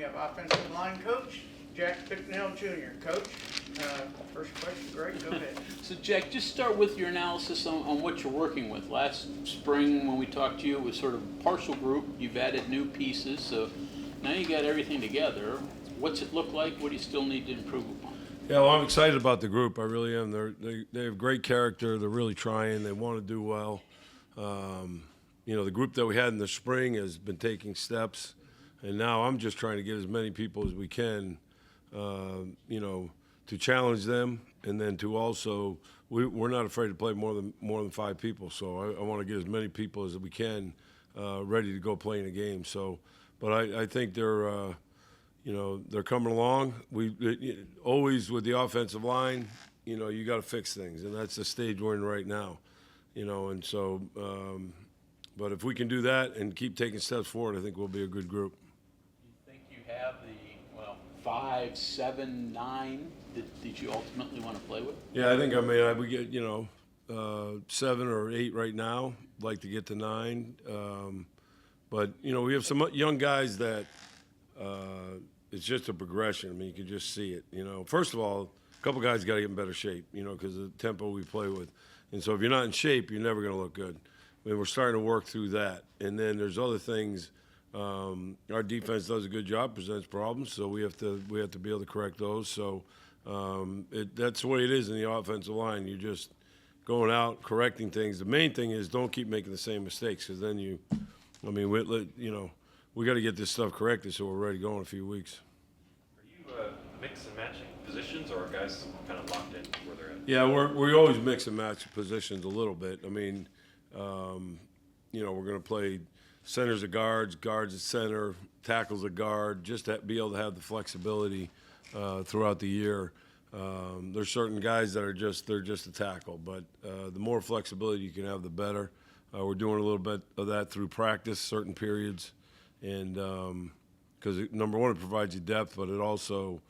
have offensive line coach, Jack Bicknell Jr. Coach, first question, Greg, go ahead. So Jack, just start with your analysis on what you're working with. Last spring when we talked to you, it was sort of a partial group. You've added new pieces, so now you got everything together. What's it look like? What do you still need to improve upon? Yeah, well, I'm excited about the group. I really am. They have great character. They're really trying. They want to do well. The group that we had in the spring has been taking steps, and now I'm just trying to get as many people as we can, to challenge them, and then to also we're not afraid to play more than 5 people. So I want to get as many people as we can ready to go play in a game. So, but I think they're coming along. Always with the offensive line, you got to fix things, and that's the stage we're in right now. And so, but if we can do that and keep taking steps forward, I think we'll be a good group. You think you have the 5, 7, 9 that you ultimately want to play with? Yeah, we get 7 or 8 right now. I'd like to get to 9, but we have some young guys that. It's just a progression. I mean, you can just see it. First of all, a couple guys got to get in better shape. Because of the tempo we play with, and so if you're not in shape, you're never going to look good. I mean, we're starting to work through that, and then there's other things. Our defense does a good job, presents problems, so we have to be able to correct those. So that's the way it is in the offensive line. You're just going out correcting things. The main thing is don't keep making the same mistakes, because then we got to get this stuff corrected so we're ready to go in a few weeks. Are you mix and matching positions, or are guys kind of locked in where they're at? Yeah, we always mix and match positions a little bit. I mean, we're going to play centers at guards at center, tackles at guard, just to be able to have the flexibility throughout the year. There's certain guys that they're just a tackle, but the more flexibility you can have, the better. We're doing a little bit of that through practice, certain periods. And because, number one, it provides you depth, but it also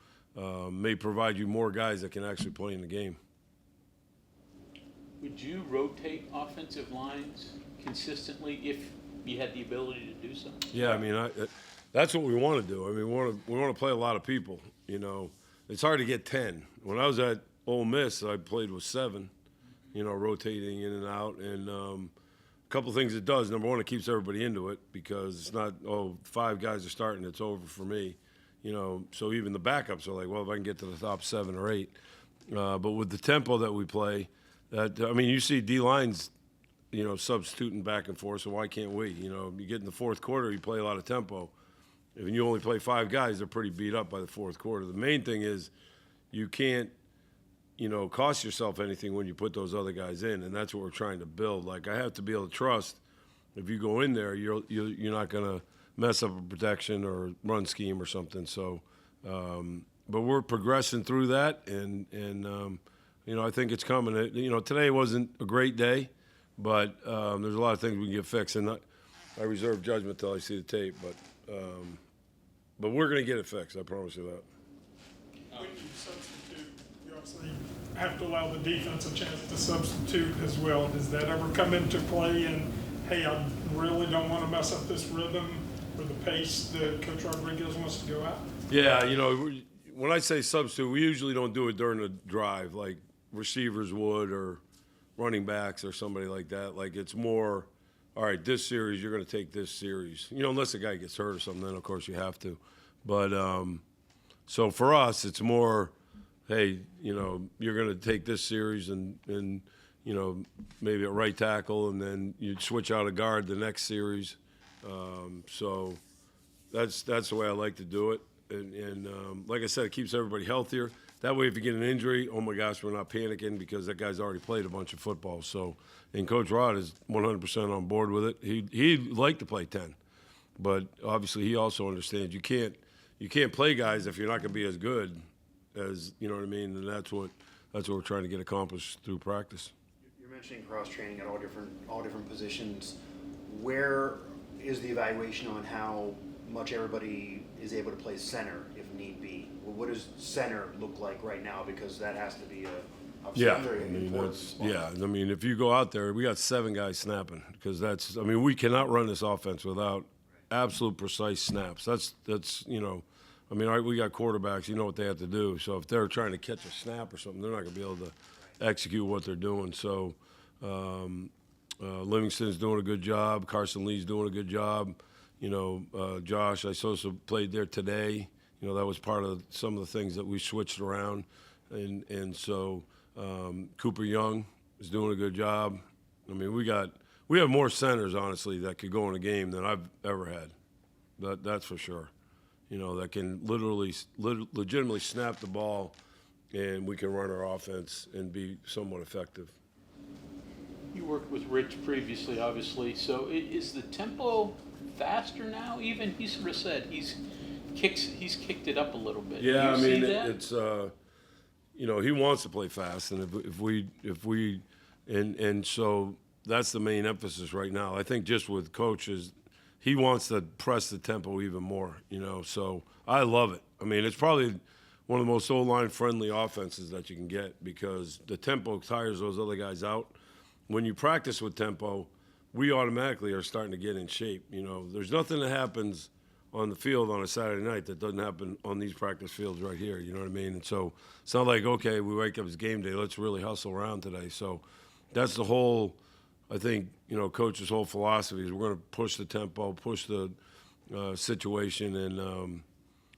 may provide you more guys that can actually play in the game. Would you rotate offensive lines consistently if you had the ability to do so? Yeah, I mean, that's what we want to do. I mean, we want to play a lot of people. It's hard to get 10. When I was at Ole Miss, I played with 7, rotating in and out. And a couple of things it does. Number one, it keeps everybody into it, because it's not, 5 guys are starting, it's over for me. So even the backups are like, well, if I can get to the top 7 or 8. But with the tempo that we play, you see D-lines, substituting back and forth, so why can't we? You get in the fourth quarter, you play a lot of tempo. If you only play 5 guys, they're pretty beat up by the fourth quarter. The main thing is you can't, cost yourself anything when you put those other guys in, and that's what we're trying to build. Like, I have to be able to trust if you go in there, you're not going to mess up a protection or run scheme or something. So, but we're progressing through that, and I think it's coming. Today wasn't a great day, but there's a lot of things we can get fixed, and I reserve judgment till I see the tape. But we're going to get it fixed. I promise you that. When you substitute, you obviously have to allow the defense a chance to substitute as well. Does that ever come into play? And hey, I really don't want to mess up this rhythm or the pace that Coach Rodriguez wants to go out. Yeah, when I say substitute, we usually don't do it during the drive, like receivers would, or running backs or somebody like that. Like, it's more, all right, this series, you're going to take this series. Unless a guy gets hurt or something, then, of course, you have to. But so for us, it's more, hey, you're going to take this series and maybe a right tackle, and then you switch out a guard the next series. So that's the way I like to do it. And like I said, it keeps everybody healthier. That way, if you get an injury, oh, my gosh, we're not panicking, because that guy's already played a bunch of football. So, and Coach Rod is 100% on board with it. He'd like to play 10. But obviously he also understands you can't play guys if you're not going to be as good as, what I mean? And that's what we're trying to get accomplished through practice. You're mentioning cross-training at all different positions. Where is the evaluation on how much everybody is able to play center if need be? Well, what does center look like right now? Because that has to be very important spot. Yeah, I mean, if you go out there, we got 7 guys snapping, because we cannot run this offense without absolute precise snaps. That's I mean, we got quarterbacks, you know what they have to do. So if they're trying to catch a snap or something, they're not going to be able to execute what they're doing. So Livingston's doing a good job. Carson Lee's doing a good job. You know, Josh Isosa played there today. You know, that was part of some of the things that we switched around. And so Cooper Young is doing a good job. I mean, we have more centers, honestly, that could go in a game than I've ever had. That's for sure. You know, that can legitimately snap the ball, and we can run our offense and be somewhat effective. You worked with Rich previously, obviously. So is the tempo faster now? Even he sort of said he's kicked it up a little bit. Yeah, I Do you mean, see that? it's you know, he wants to play fast, and if we and so that's the main emphasis right now. I think just with coaches, he wants to press the tempo even more. You know, so I love it. I mean, it's probably one of the most O-line friendly offenses that you can get because the tempo tires those other guys out. When you practice with tempo, we automatically are starting to get in shape. You know, there's nothing that happens on the field on a Saturday night that doesn't happen on these practice fields right here. You know what I mean? And so it's not like, okay, we wake up, it's game day, let's really hustle around today. So that's the whole, I think, you know, coach's whole philosophy is we're going to push the tempo, push the situation. And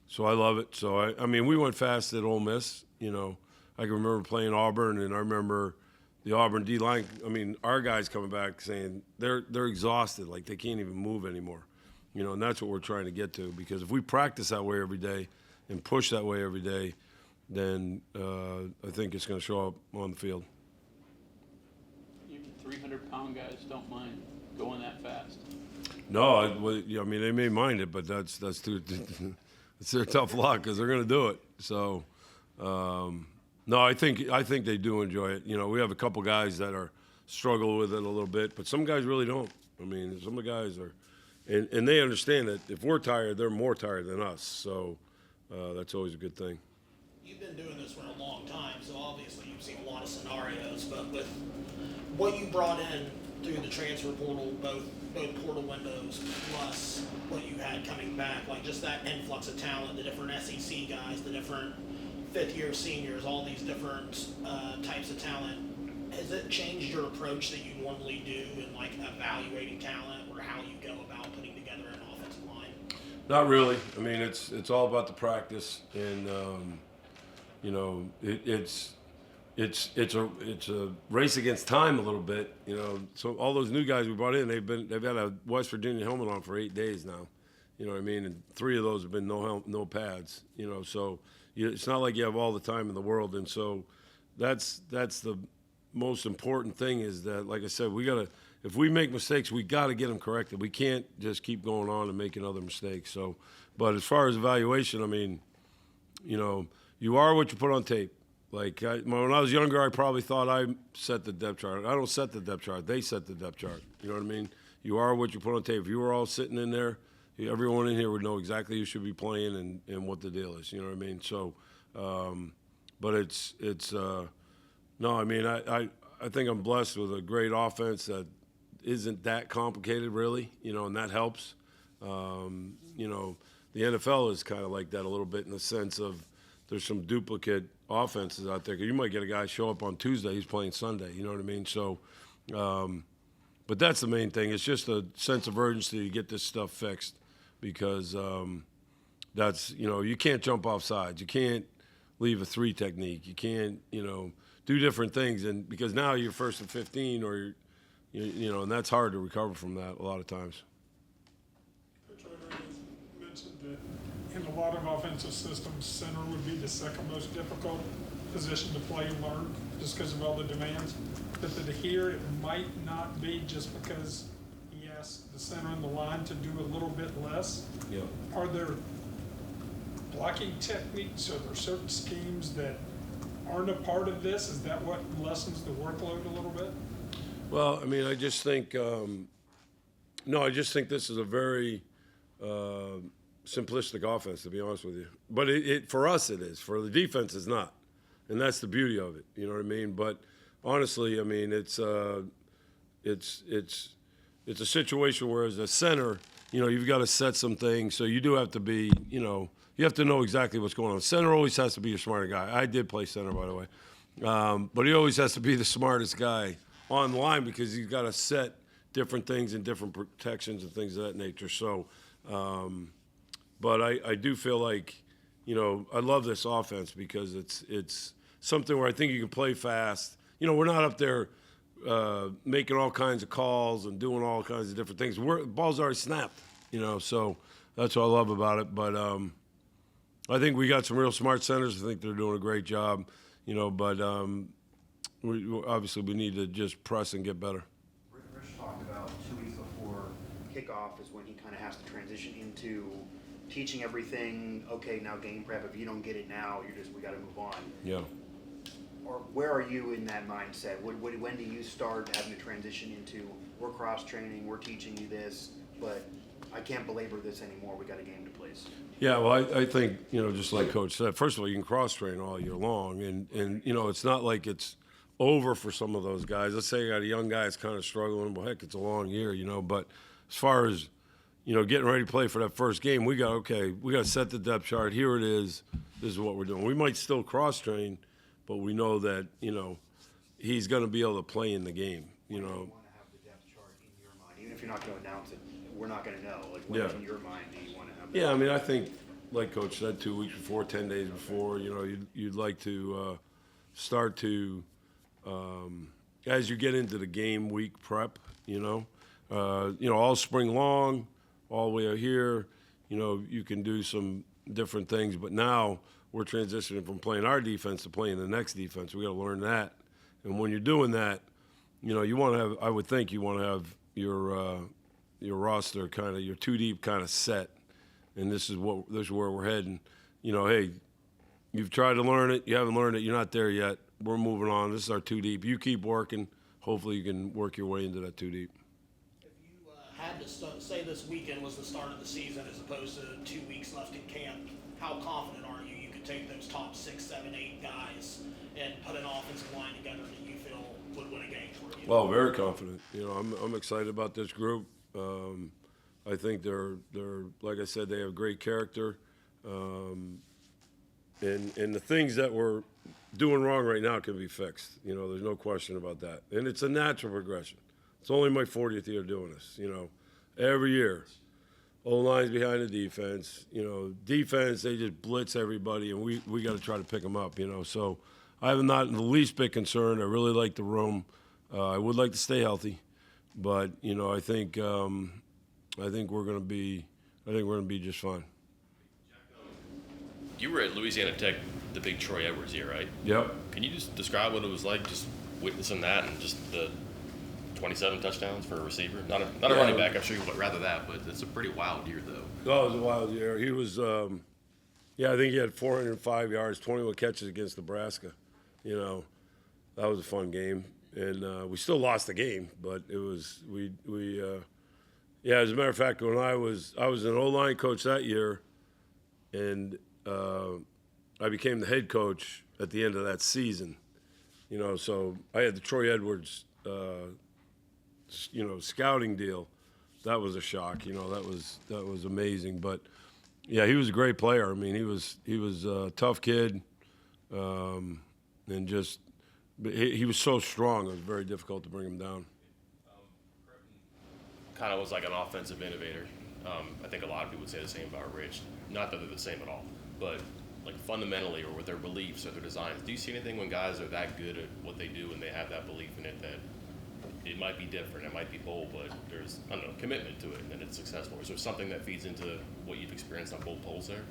so I love it. So, I mean, we went fast at Ole Miss. You know, I can remember playing Auburn, and I remember the Auburn D-line, I mean, our guys coming back saying they're exhausted, like they can't even move anymore. You know, and that's what we're trying to get to because if we practice that way every day and push that way every day, then I think it's going to show up on the field. Even 300-pound guys don't mind going that fast. No, I mean, they may mind it, but that's too it's their tough luck because they're going to do it. So, no, I think they do enjoy it. You know, we have a couple guys that are struggle with it a little bit, but some guys really don't. I mean, some of the guys are. And they understand that if we're tired, they're more tired than us. So that's always a good thing. You've been doing this for a long time, so obviously you've seen a lot of scenarios. But with what you brought in through the transfer portal, both portal windows, plus what you had coming back, like just that influx of talent, the different SEC guys, the different fifth-year seniors, all these different types of talent, has it changed your approach that you normally do in like evaluating talent or how you go about putting together an offensive line? Not really. I mean, it's all about the practice, and you know, it's a race against time a little bit. You know, so all those new guys we brought in, they've had a West Virginia helmet on for 8 days now. You know what I mean? And 3 of those have been no pads. You know, so it's not like you have all the time in the world, and so that's the most important thing is that, like I said, if we make mistakes, we got to get them corrected. We can't just keep going on and making other mistakes. So, but as far as evaluation, I mean, you know, you are what you put on tape. Like when I was younger, I probably thought I set the depth chart. I don't set the depth chart. They set the depth chart. You know what I mean? You are what you put on tape. If you were all sitting in there, everyone in here would know exactly who should be playing and what the deal is. You know what I mean? So, but it's no, I mean, I think I'm blessed with a great offense that isn't that complicated, really, you know, and that helps. You know, the NFL is kind of like that a little bit in the sense of there's some duplicate offenses out there. 'Cause you might get a guy show up on Tuesday, he's playing Sunday, you know what I mean? So, but that's the main thing. It's just a sense of urgency to get this stuff fixed because that's, you know, you can't jump off sides. You can't leave a 3 technique. You can't, you know, do different things, and because now you're 1st and 15, or you know, and that's hard to recover from that a lot of times. Coach Rodriguez mentioned that in a lot of offensive systems, center would be the second most difficult position to play and learn, just because of all the demands. But that here it might not be just because he asked the center and the line to do a little bit less. Yeah. Are there blocking techniques? Are there certain schemes that aren't a part of this? Is that what lessens the workload a little bit? Well, I mean, I just think I just think this is a very simplistic offense, to be honest with you. But it for us it is. For the defense, it's not, and that's the beauty of it. You know what I mean? But honestly, I mean, it's a situation where as a center, you've got to set some things. So you do have to be, you have to know exactly what's going on. Center always has to be your smarter guy. I did play center, by the way. But he always has to be the smartest guy on the line because he's got to set different things and different protections and things of that nature. So, but I do feel like, I love this offense because it's something where I think you can play fast. We're not up there making all kinds of calls and doing all kinds of different things. The ball's already snapped, so that's what I love about it. But I think we got some real smart centers. I think they're doing a great job, but obviously we need to just press and get better. Rich talked about 2 weeks before kickoff is when he kind of has to transition into teaching everything. Okay, now game prep. If you don't get it now, we got to move on. Yeah. Or where are you in that mindset? When do you start having to transition into we're cross training, we're teaching you this, but I can't belabor this anymore. We got a game to play. Yeah, well, I think, just like Coach said, first of all, you can cross-train all year long. And it's not like it's over for some of those guys. Let's say you got a young guy that's kind of struggling. Well, heck, it's a long year, But as far as, getting ready to play for that first game, we got to set the depth chart. Here it is. This is what we're doing. We might still cross-train, but we know that, he's going to be able to play in the game, You want to have the depth chart in your mind. Even if you're not going to announce it, we're not going to know. Like, when in your mind do you want to have that? Yeah, I mean, I think, like Coach said, 2 weeks before, 10 days before, you'd like to start to, as you get into the game week prep, all spring long, all the way out here, you can do some different things. But now we're transitioning from playing our defense to playing the next defense. We got to learn that. And when you're doing that, you want to have, I would think you want to have your roster kind of, your 2 deep kind of set. And this is where we're heading. Hey, you've tried to learn it. You haven't learned it. You're not there yet. We're moving on. This is our 2 deep. You keep working. Hopefully you can work your way into that 2 deep. If you had to say this weekend was the start of the season as opposed to 2 weeks left in camp, how confident are you could take those top 6, 7, 8 guys and put an offensive line together that you feel would win a game for you? Well, very confident. I'm excited about this group. I think they're like I said, they have great character. And the things that we're doing wrong right now can be fixed. There's no question about that. And it's a natural progression. It's only my 40th year doing this. Every year, O-line's behind the defense. Defense, they just blitz everybody, and we got to try to pick them up. So I have not the least bit concerned. I really like the room. I would like to stay healthy, but I think we're going to be just fine. You were at Louisiana Tech, the big Troy Edwards year, right? Yep. Can you just describe what it was like just witnessing that and just the 27 touchdowns for a receiver? Not a running back, I'm sure you would rather that, but it's a pretty wild year, though. Oh, it was a wild year. He was, I think he had 405 yards, 21 catches against Nebraska. That was a fun game. And we still lost the game, but it was, as a matter of fact, when I was an O-line coach that year, and I became the head coach at the end of that season. So I had the Troy Edwards, scouting deal. That was a shock. That was amazing. But yeah, he was a great player. I mean, he was a tough kid, and just he was so strong. It was very difficult to bring him down. Kind of was like an offensive innovator. I think a lot of people would say the same about Rich. Not that they're the same at all, but like fundamentally or with their beliefs or their designs. Do you see anything when guys are that good at what they do and they have that belief in it that it might be different, it might be bold, but there's, commitment to it and it's successful? Is there something that feeds into what you've experienced on both poles there?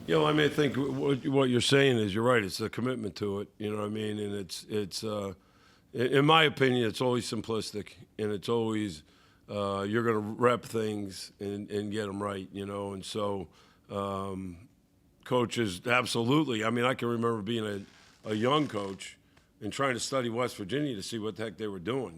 I think what you're saying is you're right. It's a commitment to it, And it's in my opinion, it's always simplistic, and it's always you're going to rep things and get them right, And so coaches, absolutely. I mean, I can remember being a young coach and trying to study West Virginia to see what the heck they were doing.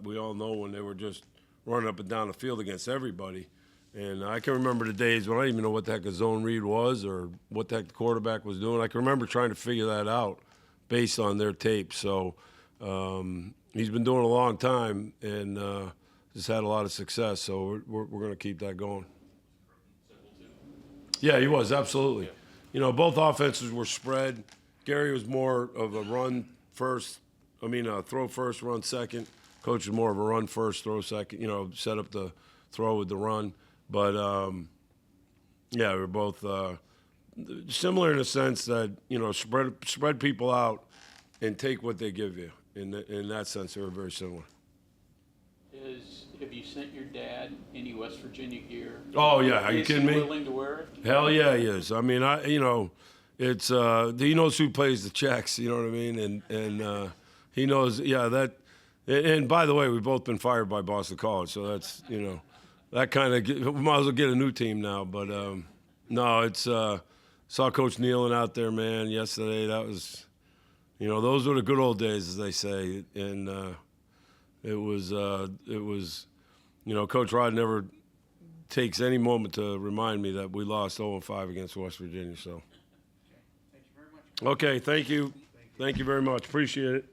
We all know when they were just running up and down the field against everybody. And I can remember the days when I didn't even know what the heck a zone read was or what the heck the quarterback was doing. I can remember trying to figure that out based on their tape. So he's been doing it a long time, and has had a lot of success. So we're going to keep that going. Yeah, he was, absolutely. You know, both offenses were spread. Gary was more of a throw first, run second. Coach was more of a run first, throw second, you know, set up the throw with the run. But, yeah, we're both similar in the sense that, you know, spread people out and take what they give you. In that sense, they were very similar. Have you sent your dad any West Virginia gear? Oh, yeah. Are you Is kidding he me? willing to wear it? Hell yeah, he is. I mean, it's he knows who plays the checks. You know what I mean? And he knows. Yeah, that. And by the way, we've both been fired by Boston College, so that's that kind of we might as well get a new team now. But no, it's saw Coach Nealon out there, man, yesterday. That was, those were the good old days, as they say, and it was. Coach Rod never takes any moment to remind me that we lost 0-5 against West Virginia. So, Thank you very much. okay, thank you very much. Appreciate it.